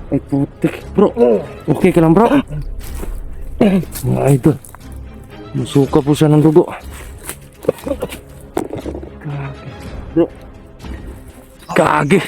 Ay putik bro. Okay ka lang bro? Mga idol, masuka po siya ng dugo. Kage bro. Kage.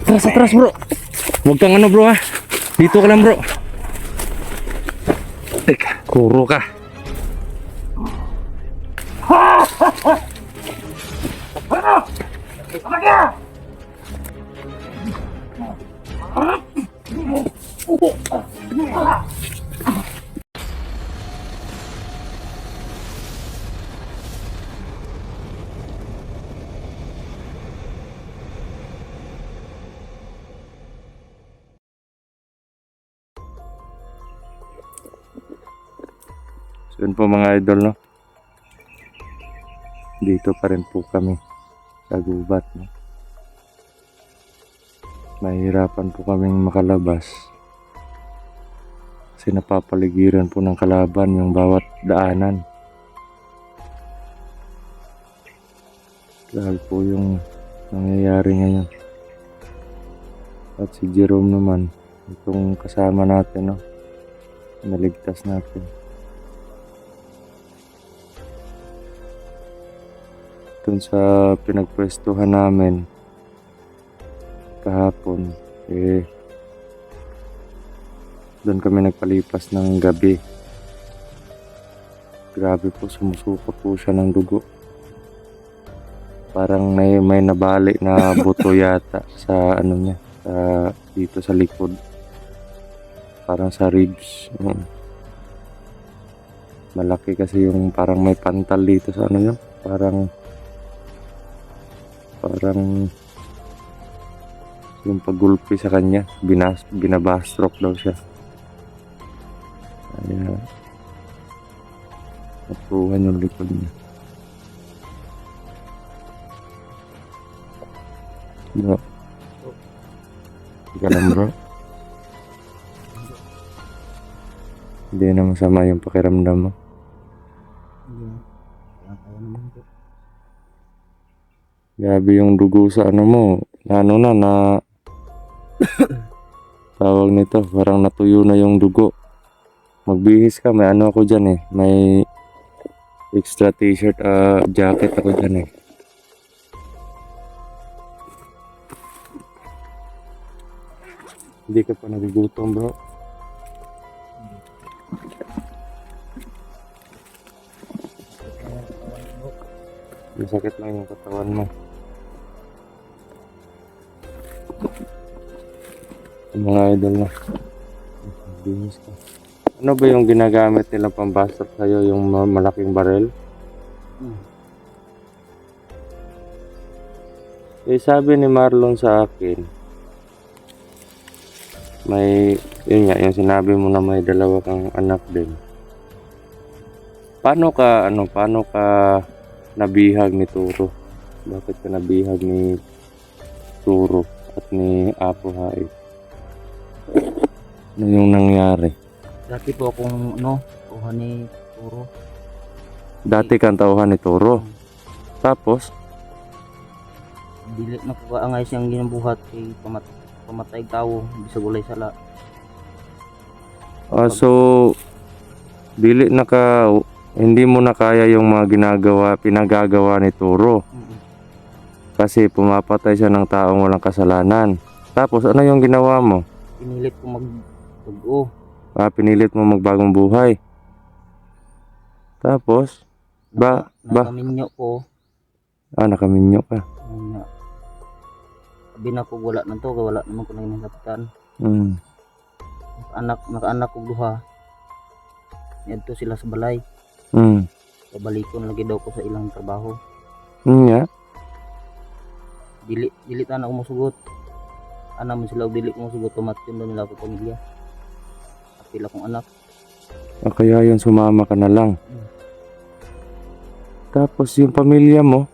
Atras bro. Huwag kang ano bro ha. Dito ka lang bro. Teka, kuro ka. So yun po mga idol, no? Dito pa rin po kami sa gubat, no? Mahirapan po kaming makalabas kasi napapaligiran po ng kalaban yung bawat daanan. Grabe po yung nangyayari ngayon. At si Jerome naman, itong kasama natin, no? Naligtas natin. Dun sa pinagpwestuhan namin kahapon, doon kami nagpalipas ng gabi. Grabe po, sumusuka po siya ng dugo. Parang may nabali na buto yata sa ano niya, dito sa likod. Parang sa ribs. Malaki kasi yung parang may pantal dito sa ano yun. Parang yung paggulpi sa kanya, binabastroke daw siya. Kaya napuhan yung likod niya. Bro, ika lang bro. Hindi na masama yung pakiramdam mo. Grabe yung dugo sa ano mo. Ano na tawag nito, parang natuyo na yung dugo. Magbihis ka, may ano ako dyan eh. May extra t-shirt, jacket ako dyan eh. Hindi ka pa nagugutom bro. Masakit lang yung katawan mo. Mga idol na. Binis ka. Ano ba yung ginagamit nilang pambastok sa'yo? Yung malaking barel? Eh sabi ni Marlon sa akin, yun nga, yung sinabi mo na may dalawa kang anak din. Paano ka nabihag ni Turo? Bakit ka nabihag ni Turo at ni Apo Haig? Ano yung nangyari? Dati po akong tauhan ni Turo. Dati kang tauhan ni Turo. Tapos? Dili na po kaangay siyang ginabuhat kay pamatay tao bisa gulay sala. So hindi mo na kaya yung mga pinagagawa ni Turo. Kasi pumapatay siya ng taong walang kasalanan. Tapos ano yung ginawa mo? Pinilit ko magtugo. Pinilit mo magbagong buhay. Tapos nakaminyo ko. Nakaminyo ka. Sabi na ko wala na to, wala naman ko nang nasaktan. Naka-anak ko duha. Yadto sila sa balay. Pabalikon lagi daw ko sa ilang trabaho. Nga. Dili ta na umusugot. Ana man sila og dili ko musugot, tumatyon daw nila ako pamilya. Apil akong anak. Kaya yun, sumama ka na lang. Tapos yung pamilya mo?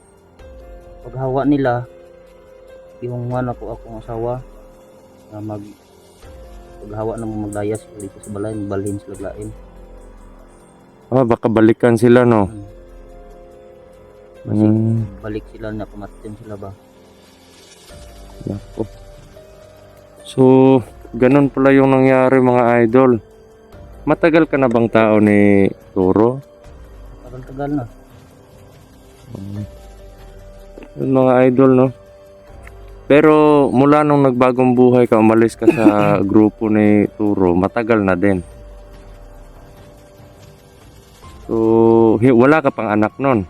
Paghawa nila, ihungwan ako akong asawa na paghawa na mo maglayas dito sa balay, magbalhin sila lain. Baka balikan sila, no? Kasi balik sila na pamatyan sila ba. Nako. So, ganun pala yung nangyari mga idol. Matagal ka na bang tao ni Turo? Tagal-tagal na. Yun mga idol, no? Pero mula nung nagbagong buhay ka, umalis ka sa grupo ni Turo, matagal na din. So, wala ka pang anak nun.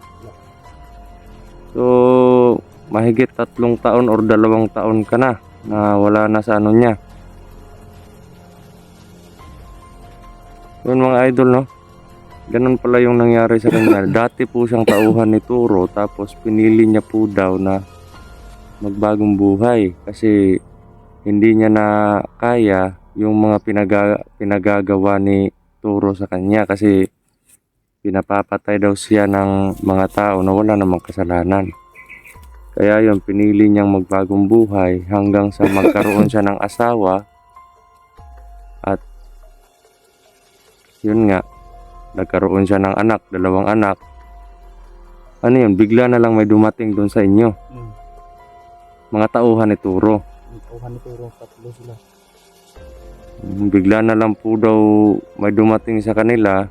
So, mahigit 3 taon or 2 taon ka na wala na sa ano niya. Yun mga idol, no? Ganun pala yung nangyari sa kanya. Dati po siyang tauhan ni Turo, tapos pinili niya po daw na magbagong buhay kasi hindi niya na kaya yung mga pinagagawa ni Turo sa kanya kasi pinapapatay daw siya ng mga tao na wala namang kasalanan. Kaya yun, pinili niyang magbagong buhay hanggang sa magkaroon siya ng asawa at yun nga, nagkaroon siya ng anak, 2 anak. Ano yun, bigla na lang may dumating doon sa inyo. Mga tauhan ni Turo. Tauhan ni Turo, 3 sila. Bigla na lang po daw may dumating sa kanila,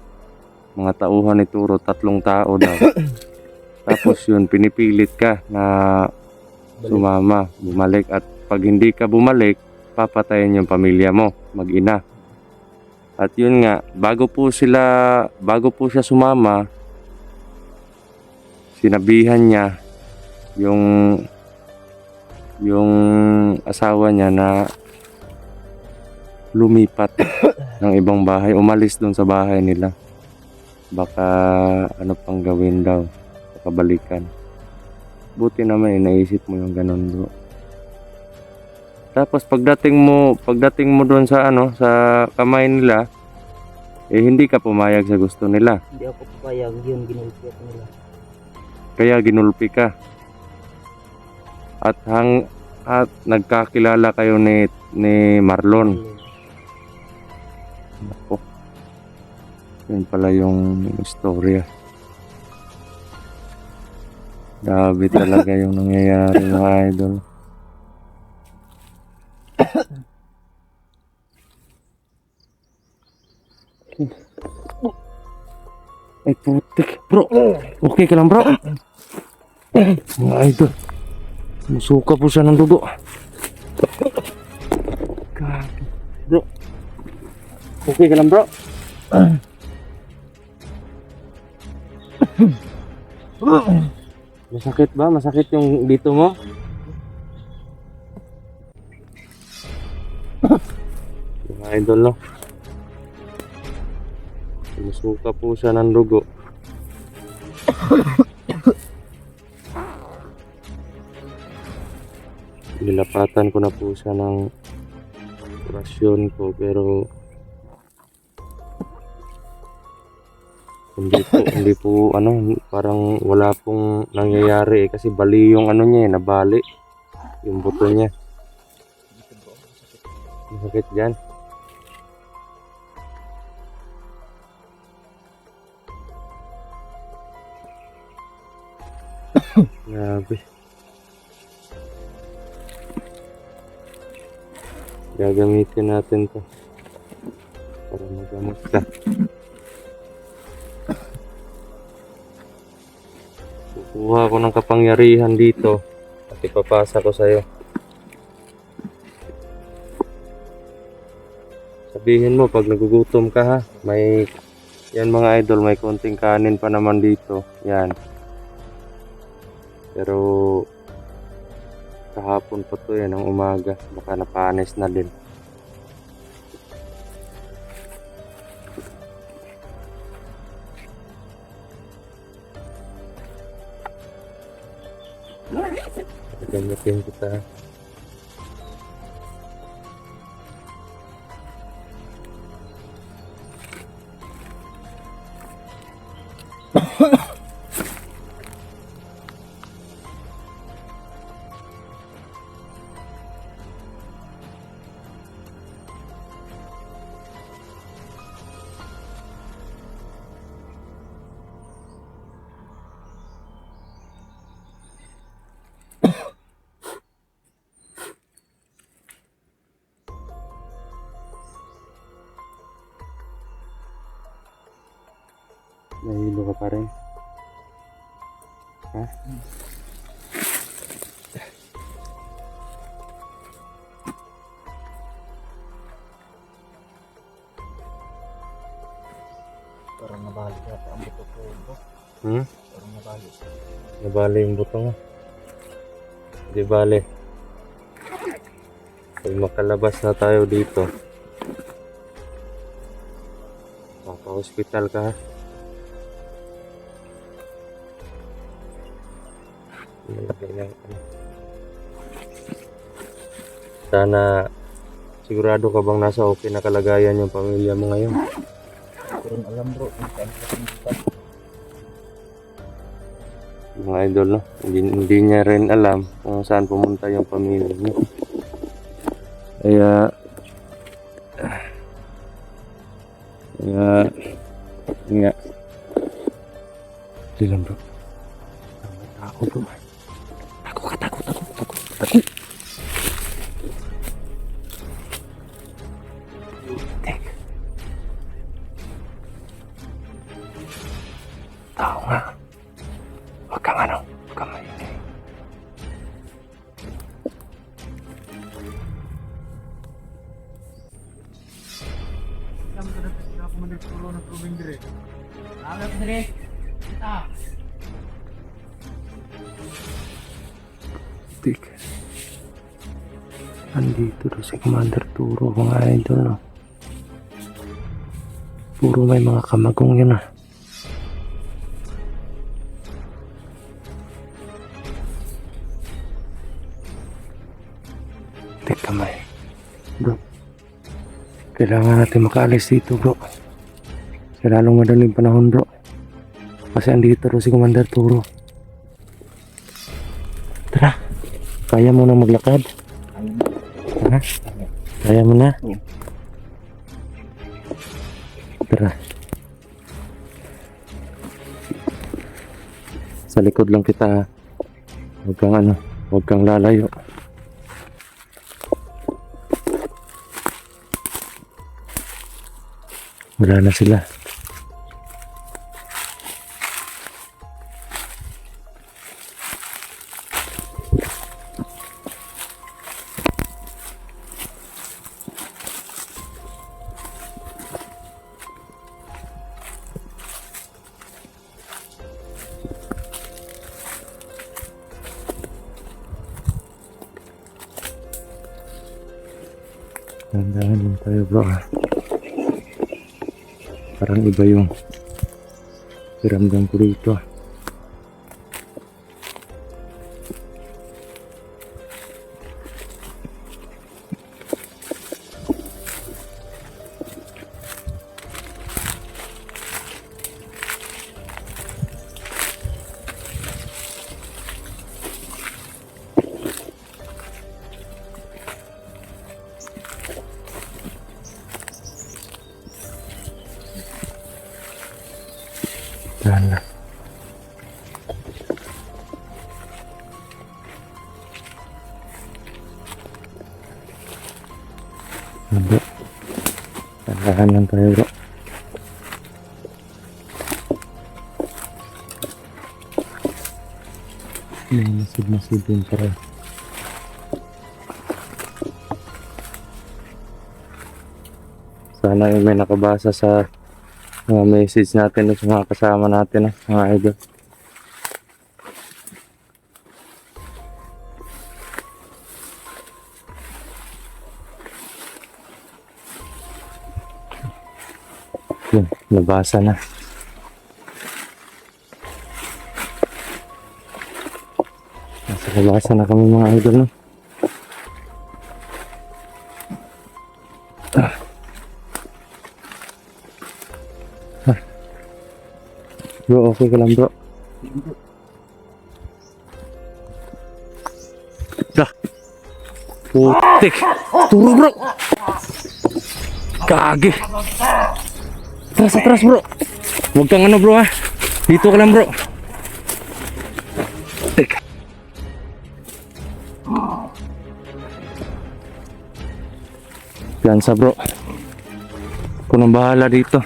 mga tauhan ni Turo, 3 tao daw. Tapos yun, pinipilit ka na sumama, bumalik. At pag hindi ka bumalik, papatayin yung pamilya mo, mag-ina. At yun nga, bago po siya sumama, sinabihan niya yung asawa niya na lumipat ng ibang bahay, umalis doon sa bahay nila. Baka ano pang gawin daw, baka balikan. Buti naman naisip mo yung ganun, bro. Tapos pagdating mo doon sa sa kamay nila, hindi ka pumayag sa gusto nila. Hindi ako papayag, yun ginulpi ako nila. Kaya ginulpi ka. At nagkakilala kayo ni Marlon. Ako. Yun pala yung istorya. Grabe talaga yung nangyayari mga idol. Ay putik, bro. Okay ka lang, bro? Mga idol, musuka po siya ng dugo. Bro, okay ka lang, bro? Masakit ba? Masakit yung dito mo? Mga idol, no? Musuka po siya ng dugo. Nilapatan ko na po siya ng orasyon ko, pero hindi po parang wala pong nangyayari kasi bali yung niya, nabali yung buto niya. Masakit dyan. Grabe. Gagamitin natin to para magamot ka. Kukuha ko ng kapangyarihan dito at ipapasa ko sa'yo. Sabihin mo pag nagugutom ka, ha. Yan mga idol, may konting kanin pa naman dito. Yan. Pero kahapon pa to yan, ng umaga. Baka napanis na din. Gamitin kita. Nahilo ka pa rin. Ha? Parang nabali yata ang buto ko, bro. Hmm? Parang nabali. Nabali yung buto mo. Di bale. Pag makalabas na tayo dito, mapa-hospital ka ha. Nilagay lang, ano. Sana sigurado ka bang nasa okay na kalagayan yung pamilya mo ngayon? Hindi ko rin alam, bro, kung saan ko pumunta. Mga idol, no? Hindi niya rin alam kung saan pumunta yung pamilya niya. Kaya nga. Hindi lang, bro. Ako, bro. Takot. Tao nga. Huwag kang maingay. Tik. Andito daw si Commander Turo, mga idol, no? Puro may mga kamagong yun, ah. Tik kamay. Bro. Kailangan natin makaalis dito, bro. Sa lalong madaling panahon, bro. Kasi andito daw si Commander Turo. Tara. Kaya mo na maglakad? Ha? Kaya mo na? Yeah. Tara. Sa likod lang kita ha. Huwag kang lalayo. Wala na sila. Tandaan lang tayo, bro. Parang iba yung piramdam ko dito. Dahan lang. Bro. Dahan lang tayo, bro. May masid din pa rin. Sana yung may nakabasa sa mga message natin at sa mga kasama natin, mga idol. Yun, nabasa na. Nabasa na kami, mga idol, no? Bro, okay ka lang, bro? Dah. Putik. Turo, bro. Kage. Atras, bro. Huwag kang ano, bro, ha. Dito ka lang, bro. Putik. Piyansa, bro. Ako nang bahala dito.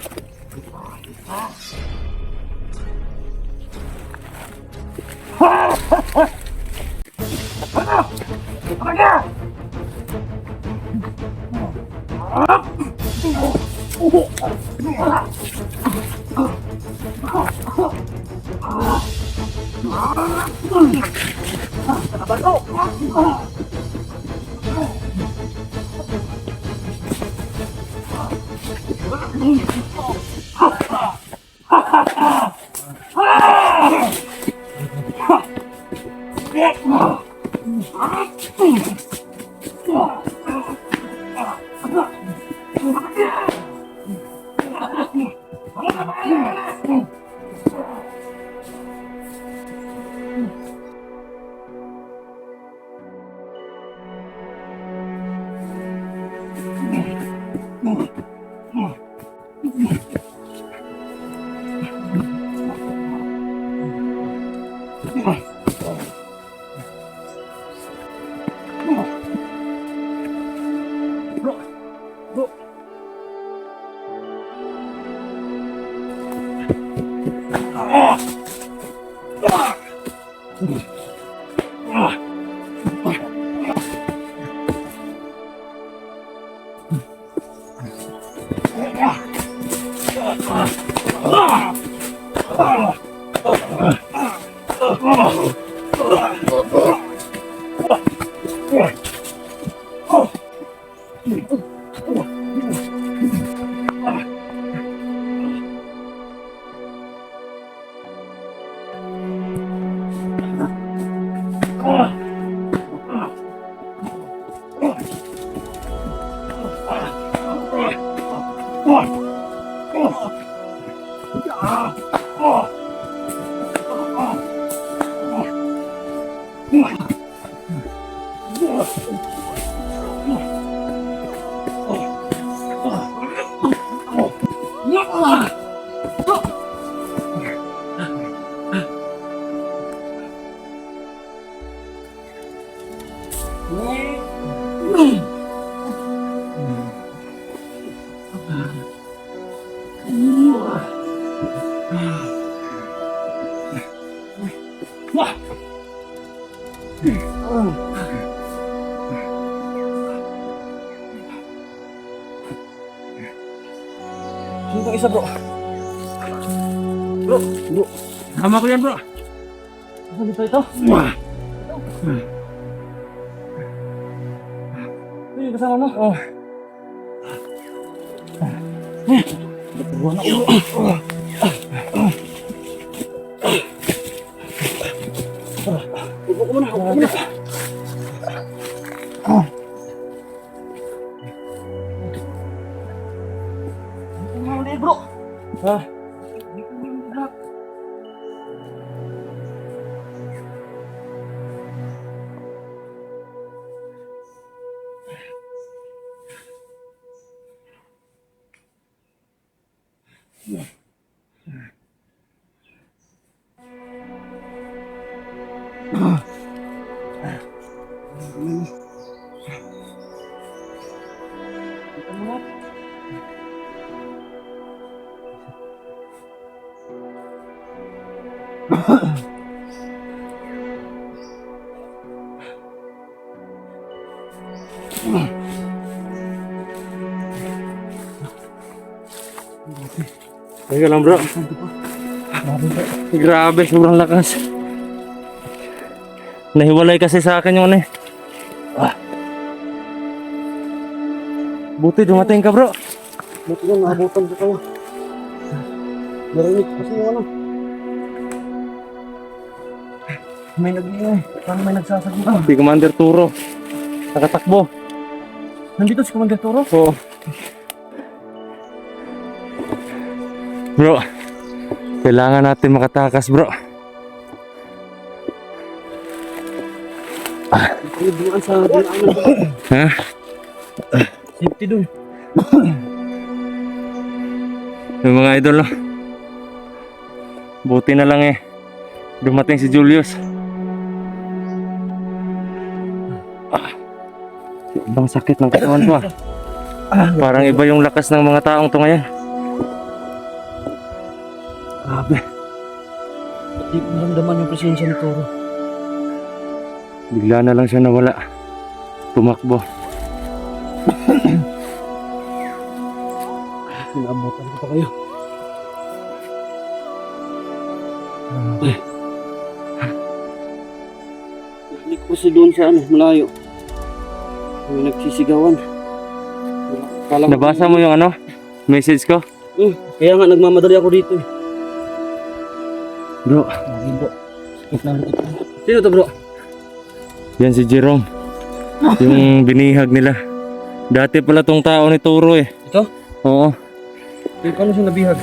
Sino pang isa, bro? Bro. Tama ko yan, bro. Ano ito? Ito yung kasama mo? Oo. Buwan ako, bro. Upo ko muna. Bro. Ha? Teka lang, bro. Grabe, sobrang lakas. Nahiwalay kasi sa akin yung ano eh. Buti dumating ka, bro. Buti lang, naabutan ko kayo. Narinig kasi yung ano. May nag-iingay. Parang may nagsasagot. Si Commander Turo. Nakatakbo. Nandito si Commander Toro? Oo. Bro, kailangan natin makatakas, bro. Ay, buwan sa dinaanan. Ha? Safety dun. Yung mga idol, no? Buti na lang eh. Dumating si Julius. Ibang sakit ng katawan ko ah. Parang iba yung lakas ng mga taong to ngayon. Grabe. Hindi ko naramdaman yung presensya ni Toro. Bigla na lang siya nawala. tumakbo. Inabutan ko pa kayo. Hindi ko kasi doon sa malayo. May nagsisigawan. Nabasa mo yung message ko? Kaya nga nagmamadali ako dito eh. Bro, Bro. Sakit na ulit. Sino to bro? yan si Jerome. Yung binihag nila. Dati pala tong tao ni Turo eh. Ito? Oo. Paano siya nabihag?